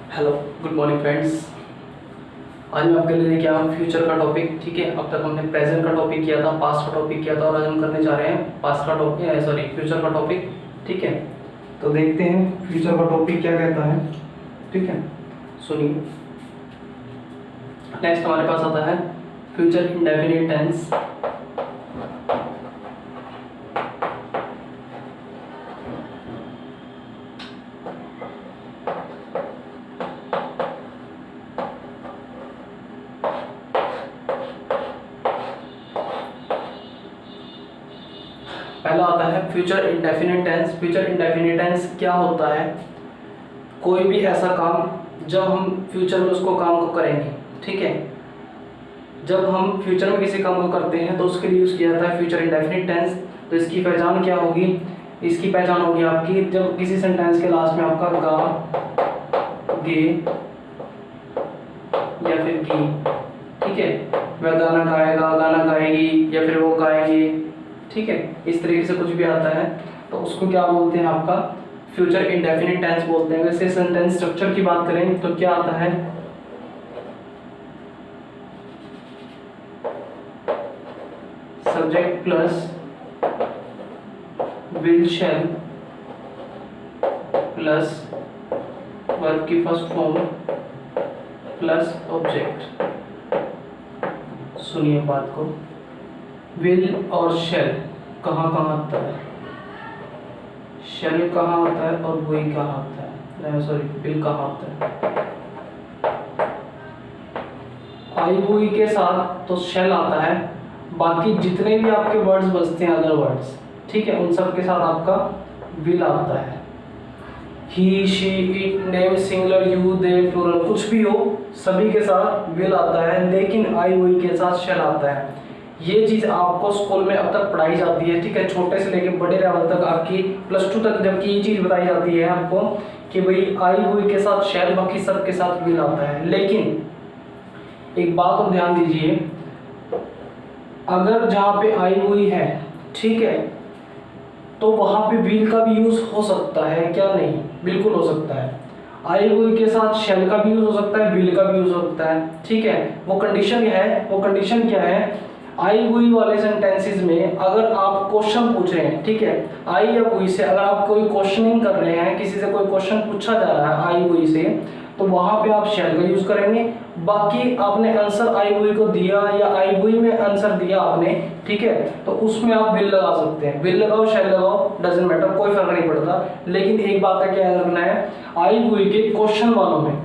Hello, good morning friends. आज मैं आपके लिए लेके आया हूँ फ्यूचर का टॉपिक। ठीक है, अब तक हमने प्रेजेंट का टॉपिक किया था, पास्ट का टॉपिक किया था और आज हम करने जा रहे हैं पास्ट का टॉपिक, सॉरी फ्यूचर का टॉपिक। ठीक है, तो देखते हैं फ्यूचर का टॉपिक क्या कहता है। ठीक है, सुनिए। नेक्स्ट हमारे पास आता है फ्यूचर इंडेफिनिट टेंस। पहला आता है future indefinite tense. Future indefinite tense क्या होता है? कोई भी ऐसा काम जब हम फ्यूचर में उसको काम को करेंगे। ठीक है, जब हम फ्यूचर में किसी काम को करते हैं तो उसके लिए यूज़ किया जाता है फ्यूचर इंडेफिनिट टेंस। तो इसकी पहचान क्या होगी? इसकी पहचान होगी आपकी जब किसी सेंटेंस के लास्ट में आपका गा, गे या फिर गी। ठीक है, वह गाना गाएगा, गाना गाएगी या फिर वो गाएंगे। ठीक है, इस तरीके से कुछ भी आता है तो उसको क्या बोलते हैं? आपका फ्यूचर इंडेफिनिट टेंस बोलते हैं। वैसे सेंटेंस स्ट्रक्चर की बात करें तो क्या आता है? Subject plus will shall plus verb की फर्स्ट फॉर्म प्लस ऑब्जेक्ट। सुनिए बात को, विल और शैल कहाँ कहाँ आता है? शैल कहाँ आता है और वही कहाँ आता है? सॉरी, विल कहाँ आता है? आई वही के साथ तो शैल आता है, बाकी जितने भी आपके वर्ड्स बचते हैं अदर वर्ड्स, ठीक है, उन सब के साथ आपका विल आता है। He, she, it, name, singular, you, they, plural, कुछ भी हो सभी के साथ विल आता है, लेकिन आई वही के साथ शैल आता है। ये चीज़ आपको स्कूल में अब तक पढ़ाई जाती है। ठीक है, छोटे से लेकर बड़े लेवल तक, आपकी +2 तक, जबकि ये चीज़ बताई जाती है आपको कि भाई आई वही के साथ शैल, बाकी सब के साथ विल आता है। लेकिन एक बात और ध्यान दीजिए, अगर जहाँ पे आई हुई है, ठीक है, तो वहाँ पे विल का भी यूज हो सकता है क्या? नहीं, बिल्कुल हो सकता है। आई हुई के साथ शैल का भी यूज हो सकता है, विल का भी यूज हो सकता है। ठीक है, वो कंडीशन है, वो कंडीशन क्या है? आई हुई वाले सेंटेंसेस में अगर आप क्वेश्चन पूछ रहे हैं, ठीक है, आई या हुई से अगर आप कोई क्वेश्चनिंग कर रहे हैं, किसी से कोई क्वेश्चन पूछा जा रहा है आई हुई से, तो वहां पे आप शैल का यूज करेंगे। बाकी आपने आंसर आई हुई को दिया या आई हुई में आंसर दिया आपने, ठीक है, तो उसमें आप विल लगा सकते हैं। विल लगाओ, शैल लगाओ, डजंट मैटर, कोई फर्क नहीं पड़ता। लेकिन एक बात का क्या रखना है, आई हुई के क्वेश्चन वालों में,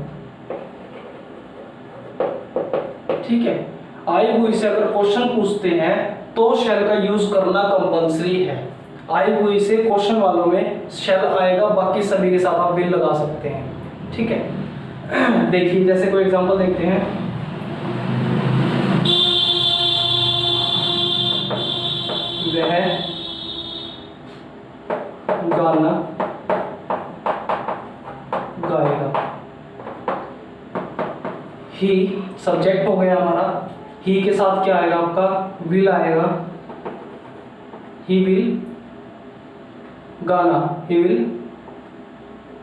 ठीक है, आई हुई से अगर क्वेश्चन पूछते हैं तो शैल का यूज करना कंपलसरी है। आई हुई से क्वेश्चन वालों में शैल आएगा, बाकी सभी के साथ आप विल लगा सकते हैं। ठीक है, देखिए जैसे कोई एग्जांपल देखते हैं। वह गाना गाएगा। ही सब्जेक्ट हो गया हमारा, ही के साथ क्या आएगा? आपका विल आएगा। ही विल गाना, ही विल।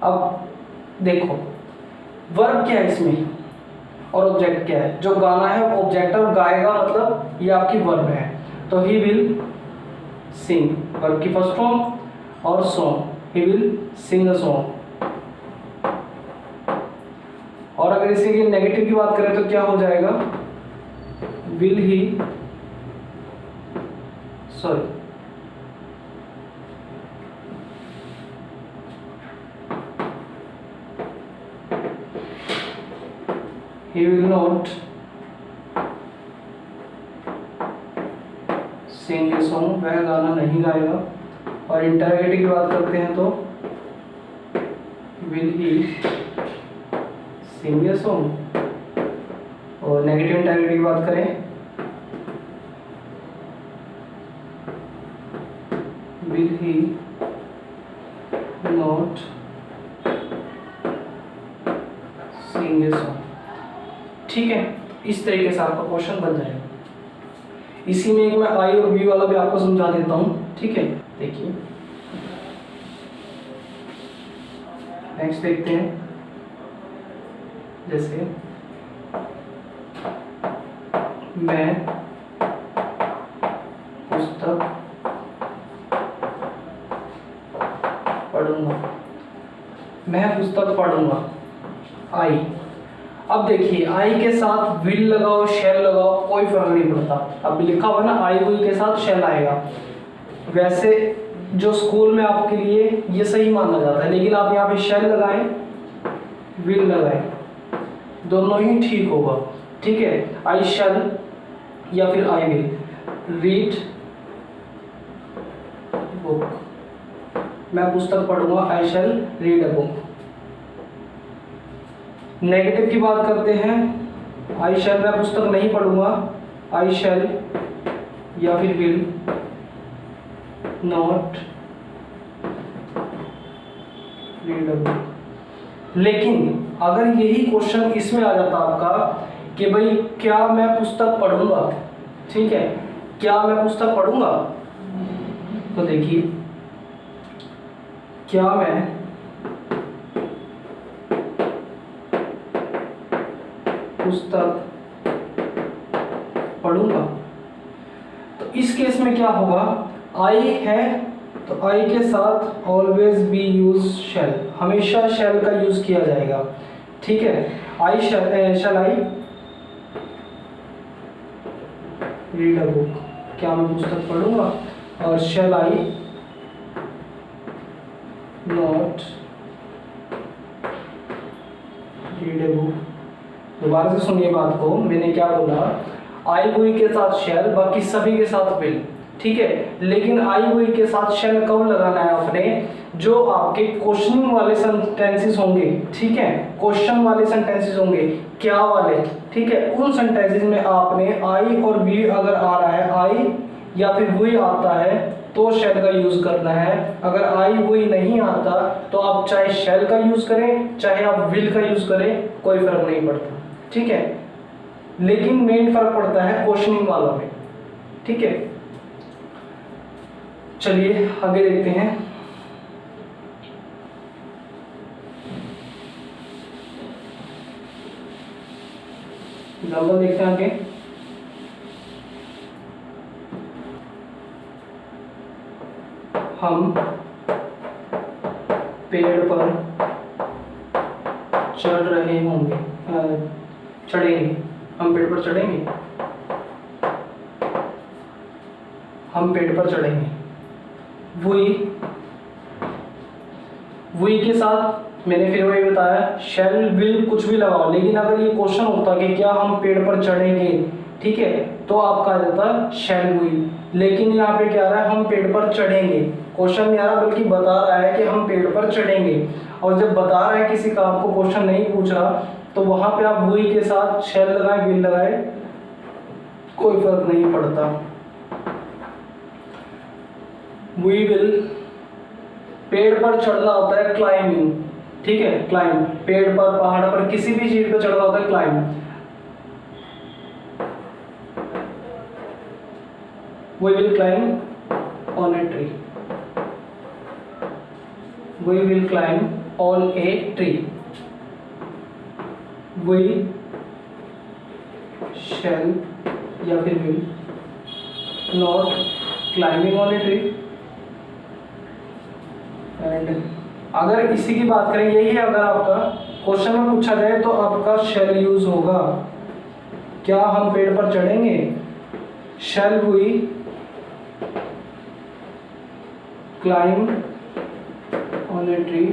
अब देखो वर्ब क्या है इसमें और ऑब्जेक्ट क्या है? जो गाना है ऑब्जेक्ट और गाएगा मतलब ये आपकी वर्ब है। तो ही विल सिंग, वर्ब की फर्स्ट फॉर्म, और song, he will sing a song. और अगर इसी की नेगेटिव की बात करें तो क्या हो जाएगा? Will he, sorry, he will not sing a song, वह गाना नहीं गाएगा। और इंटरोगेटिव की बात करते हैं तो will he sing a song। और नेगेटिव इंटरोगेटिव की बात करें, will he not sing a song। ठीक है, इस तरीके से आपका क्वेश्चन बन जाएगा। इसी में एक मैं आई और बी वाला भी आपको समझा देता हूँ। ठीक है, देखिए नेक्स्ट देखते हैं। जैसे मैं पुस्तक पढ़ूंगा, मैं पुस्तक पढ़ूंगा। आई, अब देखिए आई के साथ विल लगाओ शैल लगाओ कोई फर्क नहीं पड़ता। अब लिखा हुआ ना आई विल के साथ शैल आएगा, वैसे जो स्कूल में आपके लिए ये सही माना जाता है, लेकिन आप यहाँ पे शैल लगाएं विल लगाएं दोनों ही ठीक होगा। ठीक है, आई शैल या फिर आई विल रीड बुक, मैं पुस्तक पढ़ूंगा, आई शैल रीड अ बुक। नेगेटिव की बात करते हैं, आई शैल मैं पुस्तक नहीं पढ़ूंगा, आई शैल या फिर will not read a book. लेकिन अगर यही क्वेश्चन इसमें आ जाता आपका कि भाई क्या मैं पुस्तक पढ़ूंगा, ठीक है, क्या मैं पुस्तक पढ़ूंगा, तो देखिए क्या मैं पुस्तक पढ़ूंगा, तो इस केस में क्या होगा, आई है तो आई के साथ ऑलवेज बी यूज शैल, हमेशा शैल का यूज किया जाएगा। ठीक है, आई शैल आई रीड अ बुक, क्या मैं पुस्तक पढ़ूंगा, और शैल आई नॉट रीड अ बुक। दोबारा से सुनिए बात को, मैंने क्या बोला, आई हुई के साथ शैल, बाकी सभी के साथ विल। ठीक है, लेकिन आई हुई के साथ शैल कब लगाना है आपने, जो आपके क्वेश्चनिंग वाले सेंटेंसेस होंगे, ठीक है, क्वेश्चन वाले सेंटेंसेस होंगे, क्या वाले, ठीक है, उन सेंटेंसेस में आपने आई और वी अगर आ रहा है, आई या फिर हुई आता है तो शैल का यूज करना है। अगर आई हुई नहीं आता तो आप चाहे शैल का यूज करें चाहे आप विल का यूज करें, कोई फर्क नहीं पड़ता। ठीक है, लेकिन मेन फर्क पड़ता है क्वेश्चनिंग वालों में। ठीक है, चलिए आगे देखते हैं। एग्जाम्पल देखते हैं आगे। हम पेड़ पर चढ़ रहे होंगे, चढ़ेंगे, हम पेड़ पर चढ़ेंगे, हम पेड़ पर चढ़ेंगे। वही के साथ मैंने फिर वही बताया शैल विल कुछ भी लगाओ, लेकिन अगर ये क्वेश्चन होता कि क्या हम पेड़ पर चढ़ेंगे, ठीक है, तो आपका आ जाता शैल हुई। लेकिन यहाँ पे क्या आ रहा है, हम पेड़ पर चढ़ेंगे, क्वेश्चन नहीं आ रहा बल्कि बता रहा है कि हम पेड़ पर चढ़ेंगे। और जब बता रहा है किसी काम को, क्वेश्चन नहीं पूछ रहा, तो वहां पे आप वही के साथ शैल लगाए विल लगाए कोई फर्क नहीं पड़ता। वी विल, पेड़ पर चढ़ना होता है क्लाइंबिंग। ठीक है, क्लाइंब, पेड़ पर पहाड़ पर किसी भी चीज पर चढ़ना होता है climb. We will climb on a tree. We will climb on a tree. We shall या फिर will not climbing on a tree. And अगर इसी की बात करें, यही है, अगर आपका क्वेश्चन में पूछा जाए तो आपका shall यूज होगा। क्या हम पेड़ पर चढ़ेंगे, shall we climb on a tree,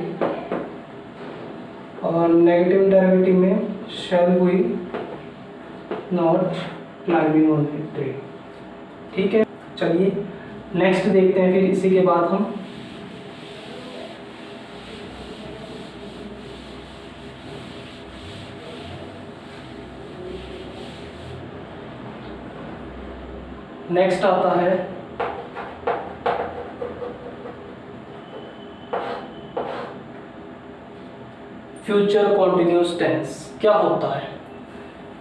और नेगेटिव डेरिवेटिव में shall we not climbing on a tree। ठीक है, चलिए नेक्स्ट देखते हैं, फिर इसी के बाद हम नेक्स्ट आता है फ्यूचर कॉन्टिन्यूस टेंस। क्या होता है,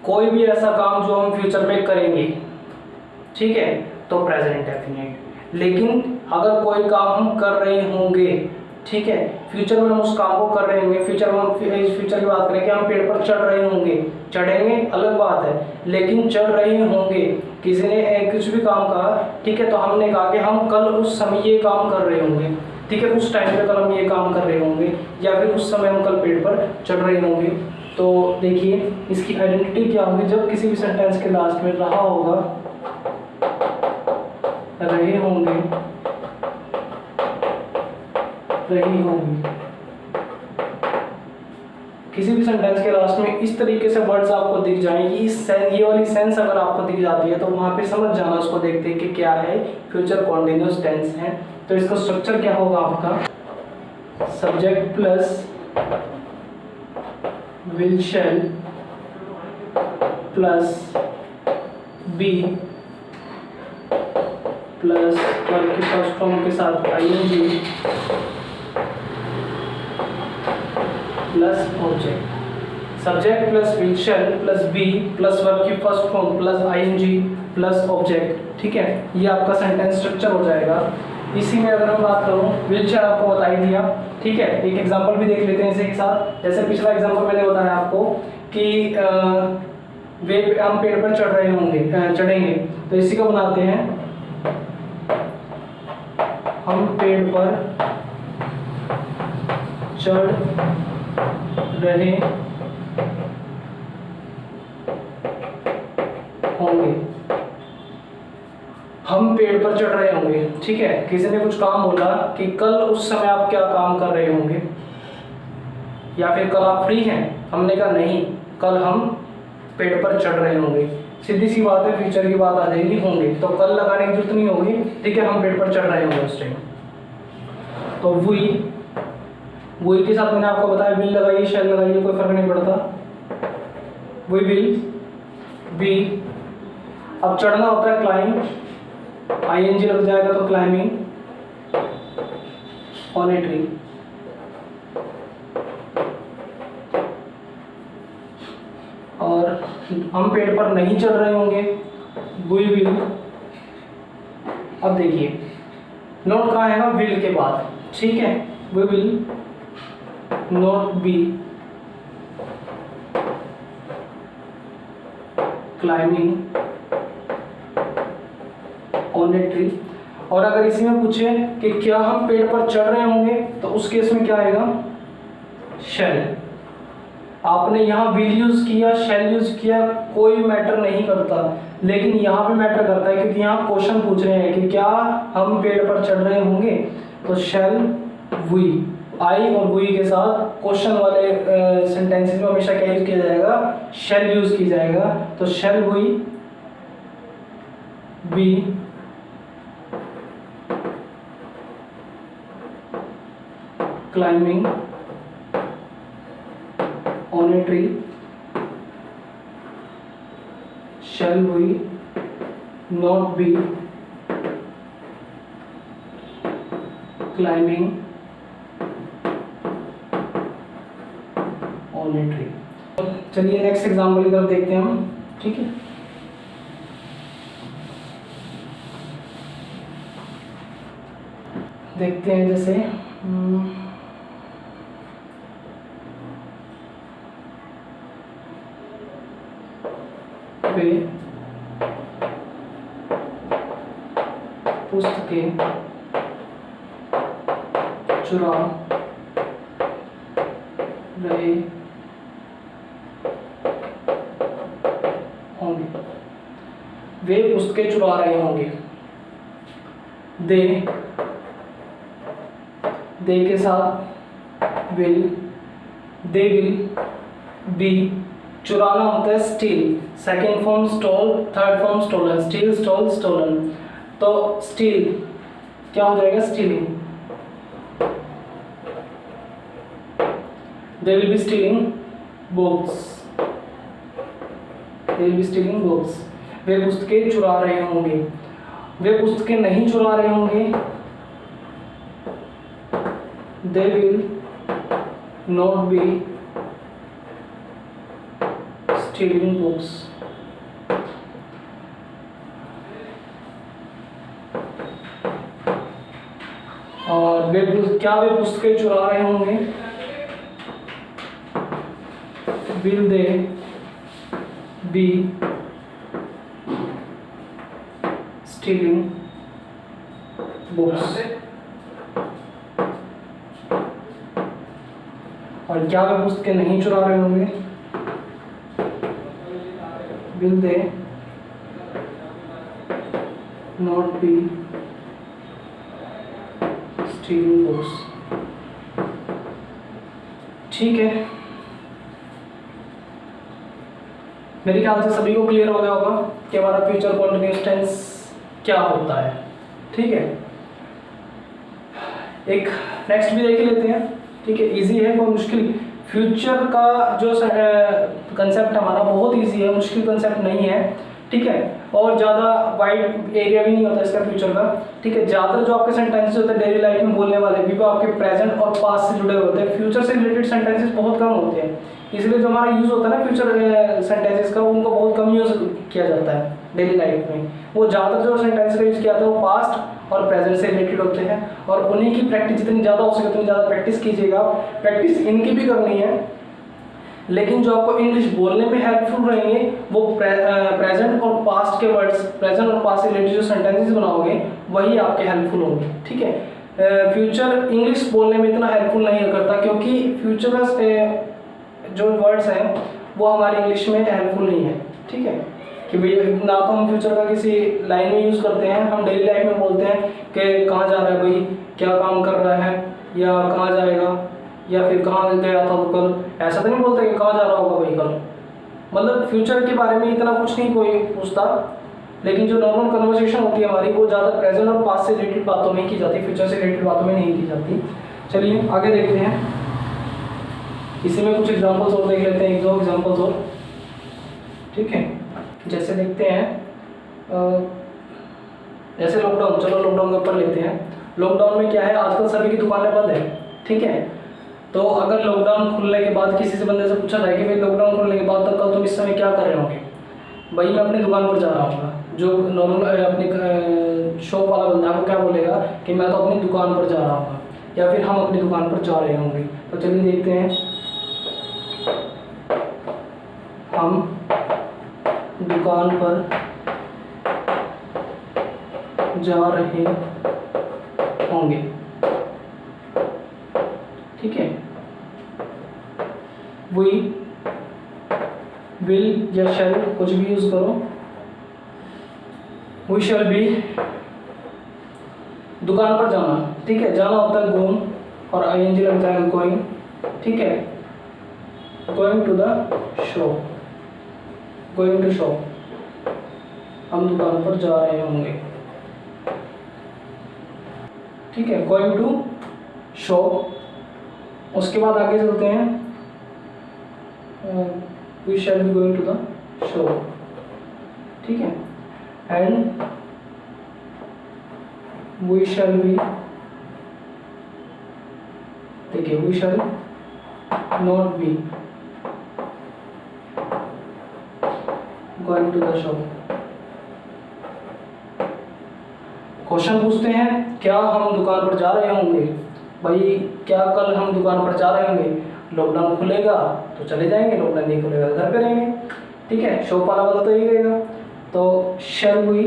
कोई भी ऐसा काम जो हम फ्यूचर में करेंगे, ठीक है, तो प्रेजेंट डेफिनेट। लेकिन अगर कोई काम हम कर रहे होंगे, ठीक है, फ्यूचर में हम उस काम को कर रहे होंगे, फ्यूचर में हम फ्यूचर की बात करें कि हम पेड़ पर चढ़ रहे होंगे, चढ़ेंगे अलग बात है, लेकिन चढ़ रहे होंगे। किसी ने कुछ भी काम कहा, ठीक है, तो हमने कहा कि हम कल उस समय ये काम कर रहे होंगे, ठीक है, उस टाइम पे कल हम ये काम कर रहे होंगे, या फिर उस समय हम कल पेड़ पर चढ़ रहे होंगे। तो देखिए इसकी आइडेंटिटी क्या होगी, जब किसी भी सेंटेंस के लास्ट में रहा होगा, रहे होंगे, रही होंगी, किसी भी सेंटेंस के लास्ट में इस तरीके से वर्ड्स आपको दिख जाएंगी, ये वाली सेंस अगर आपको दिख जाती है तो वहां पे समझ जाना, उसको देखते हैं कि क्या है, फ्यूचर कॉन्टिन्यूअस टेंस है। तो इसका स्ट्रक्चर क्या होगा आपका, subject plus will shall plus be plus verb के फर्स्ट फॉर्म के साथ ING plus object. Subject plus will shall plus be plus verb की first form plus ING plus object, ठीक है, ये आपका सेंटेंस स्ट्रक्चर हो जाएगा। इसी में अगर हम बात करूँ, विल शैल आपको बता ही दिया, ठीक है, एक एग्जांपल भी देख लेते हैं इसी के साथ। जैसे पिछला एग्जांपल मैंने बताया आपको कि हम पेड़ पर चढ़ रहे होंगे, चढ़ेंगे, तो इसी को बनाते हैं, हम पेड़ पर चढ़ रहे होंगे, हम पेड़ पर चढ़ रहे होंगे, ठीक है। किसी ने कुछ काम बोला कि कल उस समय आप क्या काम कर रहे होंगे, या फिर कल आप फ्री हैं, हमने कहा नहीं, कल हम पेड़ पर चढ़ रहे होंगे। सीधी सी बात है, फ्यूचर की बात आ जाएगी, होंगे, तो कल लगाने की जरूरत नहीं होगी, ठीक है, हम पेड़ पर चढ़ रहे होंगे उस टाइम। तो वही के साथ मैंने आपको बताया, विल लगाइए, शैल लगाइए, कोई फर्क नहीं पड़ता, वही विल बी। अब चढ़ना होता है क्लाइंब, आईएनजी लग जाएगा तो क्लाइंबिंग ऑन ए ट्री। और हम पेड़ पर नहीं चढ़ रहे होंगे, वी विल। अब देखिए नोट कहाँ है ना, विल के बाद, ठीक है, we will not be climbing on a tree. और अगर इसी में पूछे कि क्या हम पेड़ पर चढ़ रहे होंगे, तो उस केस में क्या आएगा, शैल। आपने यहाँ विल यूज किया, शैल यूज किया, कोई मैटर नहीं करता, लेकिन यहाँ पे मैटर करता है, क्योंकि यहाँ क्वेश्चन पूछ रहे हैं कि क्या हम पेड़ पर चढ़ रहे होंगे, तो शैल वी, आई और वी के साथ क्वेश्चन वाले सेंटेंसेस में हमेशा क्या यूज किया जाएगा, शैल यूज किया जाएगा। तो shall we be climbing on a tree, shall we not be climbing on a tree। चलिए नेक्स्ट एग्जाम्पल की तरफ देखते हैं हम, ठीक है। देखते हैं जैसे वे पुस्तकें चुरा रहे होंगे, वे पुस्तकें चुरा रहे होंगे। दे के साथ विल, दे विल बी। चुराना होता है steal, second form stole, third form stolen, steal, stole, stolen. तो स्टील क्या हो जाएगा, stealing. They will be stealing books, they will be stealing books. वे पुस्तकें चुरा रहे होंगे, वे पुस्तकें नहीं चुरा रहे होंगे, they will not be stealing books। और क्या वे पुस्तकें चुरा रहे होंगे? Will they B stealing books? और क्या वे पुस्तकें नहीं चुरा रहे होंगे? Will they not be stealing books? ठीक है, मेरे ख्याल से सभी को क्लियर हो गया होगा कि हमारा फ्यूचर कॉन्टिन्यूअस टेंस क्या होता है। ठीक है, एक नेक्स्ट भी देख लेते हैं। ठीक है, इजी है, कोई मुश्किल। फ्यूचर का जो कंसेप्ट हमारा बहुत इजी है, मुश्किल कंसेप्ट नहीं है। ठीक है, और ज़्यादा वाइड एरिया भी नहीं होता इसका फ्यूचर का। ठीक है, ज़्यादातर जो आपके सेंटेंसेस होते हैं डेली लाइफ में बोलने वाले भी वो आपके प्रेजेंट और पास्ट से जुड़े होते हैं। फ्यूचर से रिलेटेड सेंटेंसेस बहुत कम होते हैं, इसलिए जो हमारा यूज़ होता है ना फ्यूचर सेंटेंसेस का, उनको बहुत कम यूज़ किया जाता है डेली लाइफ में। वो ज़्यादातर जो सेंटेंस का यूज़ किया जाता है वो पास्ट और प्रेजेंट से रिलेटेड होते हैं, और उन्हीं की प्रैक्टिस जितनी ज़्यादा हो सके उतनी ज़्यादा प्रैक्टिस कीजिएगा। प्रैक्टिस इनकी भी करनी है, लेकिन जो आपको इंग्लिश बोलने में हेल्पफुल रहेंगे वो प्रेजेंट और पास्ट के वर्ड्स, प्रेजेंट और पास्ट से रिलेटेड जो सेंटेंसेस बनाओगे वही आपके हेल्पफुल होंगे। ठीक है, फ्यूचर इंग्लिश बोलने में इतना हेल्पफुल नहीं करता, क्योंकि फ्यूचर जो वर्ड्स हैं वो हमारी इंग्लिश में हेल्पफुल नहीं है। ठीक है, कि भाई ना तो हम फ्यूचर का किसी लाइन में यूज़ करते हैं, हम डेली लाइफ में बोलते हैं कि कहाँ जा रहा है भाई, क्या काम कर रहा है, या कहाँ जाएगा, या फिर कहाँ गया था वो कल। ऐसा तो नहीं बोलते कि कहाँ जा रहा होगा भाई कल। मतलब फ्यूचर के बारे में इतना कुछ नहीं कोई पूछता, लेकिन जो नॉर्मल कन्वर्सेशन होती है हमारी वो ज़्यादा प्रेजेंट और पास्ट से रिलेटेड बातों में की जाती है, फ्यूचर से रिलेटेड बातों में नहीं की जाती। चलिए आगे देखते हैं, इसी में कुछ एग्जांपल्स और देख लेते हैं, एक दो एग्जांपल्स और। ठीक है, जैसे देखते हैं जैसे लॉकडाउन, चलो लॉकडाउन के ऊपर लेते हैं। लॉकडाउन में क्या है, आजकल सभी की दुकानें बंद है। ठीक है, तो अगर लॉकडाउन खुलने के बाद किसी से बंदे से पूछा जाए कि भाई लॉकडाउन खुलने के बाद तक कल तुम इस समय क्या कर रहे होंगे, भाई मैं अपनी दुकान पर जा रहा हूँ, जो नॉर्मल अपनी शॉप वाला बंदा है वो क्या बोलेगा कि मैं तो अपनी दुकान पर जा रहा हूँ, या फिर हम अपनी दुकान पर जा रहे होंगे। तो चलिए देखते हैं, हम दुकान पर जा रहे होंगे। ठीक है, वी विल या शैल कुछ भी यूज करो। वी शैल बी दुकान पर जाना। ठीक है, जाना होता है गोइंग, और आईएनजी लगता है गोइंग। ठीक है, going to the shop, going to shop, हम दुकान पर जा रहे होंगे। ठीक है, गोइंग टू शॉप। उसके बाद आगे चलते हैं, we shall be going to the shop. ठीक है, एंड वी शैल बी, देखिए we shall not be going to the shop. Question पूछते हैं, क्या हम दुकान पर जा रहे होंगे? भाई क्या कल हम दुकान पर जा रहे होंगे? लॉकडाउन खुलेगा तो चले जाएंगे, लॉकडाउन नहीं खुलेगा तो घर पे रहेंगे। ठीक है, शॉप वाला बंदा तो यही रहेगा। तो shall we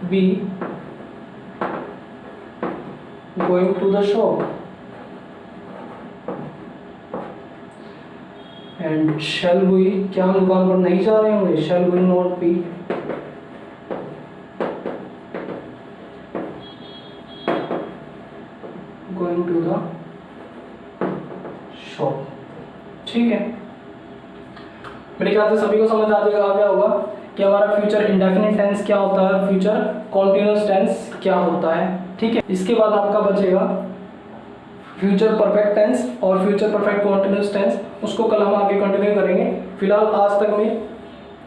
be going to the shop, and shall we, क्या हम दुकान पर नहीं जा रहे होंगे? Shall we not be going to the shop. ठीक है, मेरे ख्याल से सभी को समझ आ गया होगा कि हमारा फ्यूचर इंडेफिनिट टेंस क्या होता है, फ्यूचर कॉन्टिन्यूअस टेंस क्या होता है। ठीक है, इसके बाद आपका बचेगा फ्यूचर परफेक्ट टेंस और फ्यूचर परफेक्ट कॉन्टिन्यूअस टेंस, उसको कल हम आगे कंटिन्यू करेंगे। फिलहाल आज तक में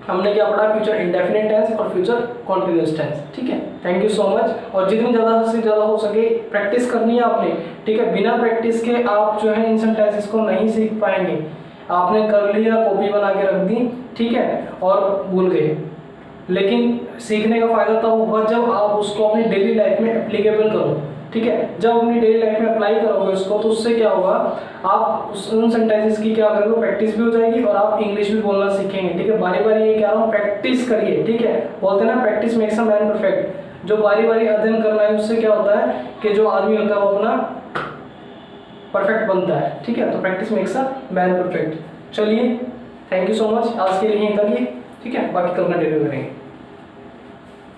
हमने क्या पढ़ा, फ्यूचर इंडेफिनिट टेंस और फ्यूचर कॉन्टिन्यूअस टेंस। ठीक है, थैंक यू सो मच। और जितनी ज़्यादा से ज़्यादा हो सके प्रैक्टिस करनी है आपने। ठीक है, बिना प्रैक्टिस के आप जो है इन सेंटेंसेस को नहीं सीख पाएंगे। आपने कर लिया, कॉपी बना के रख दी, ठीक है, और भूल गए, लेकिन सीखने का फ़ायदा तब होगा जब आप उसको अपनी डेली लाइफ में एप्लीकेबल करो। ठीक है, जब अपनी डेली लाइफ में अप्लाई करोगे उसको तो उससे क्या होगा, आप उन सेंटेंसेस की क्या करोगे, प्रैक्टिस भी हो जाएगी और आप इंग्लिश भी बोलना सीखेंगे। ठीक है, बारी बारी ये कह रहा हूँ, प्रैक्टिस करिए। ठीक है, बोलते हैं ना practice makes a man perfect. जो बारी बारी अध्ययन करना है उससे क्या होता है कि जो आदमी होता है वो अपना परफेक्ट बनता है। ठीक है, तो practice makes a man perfect. चलिए, थैंक यू सो मच, आज के लिए यहीं तक ही। ठीक है, बाकी कल कंटिन्यू करेंगे।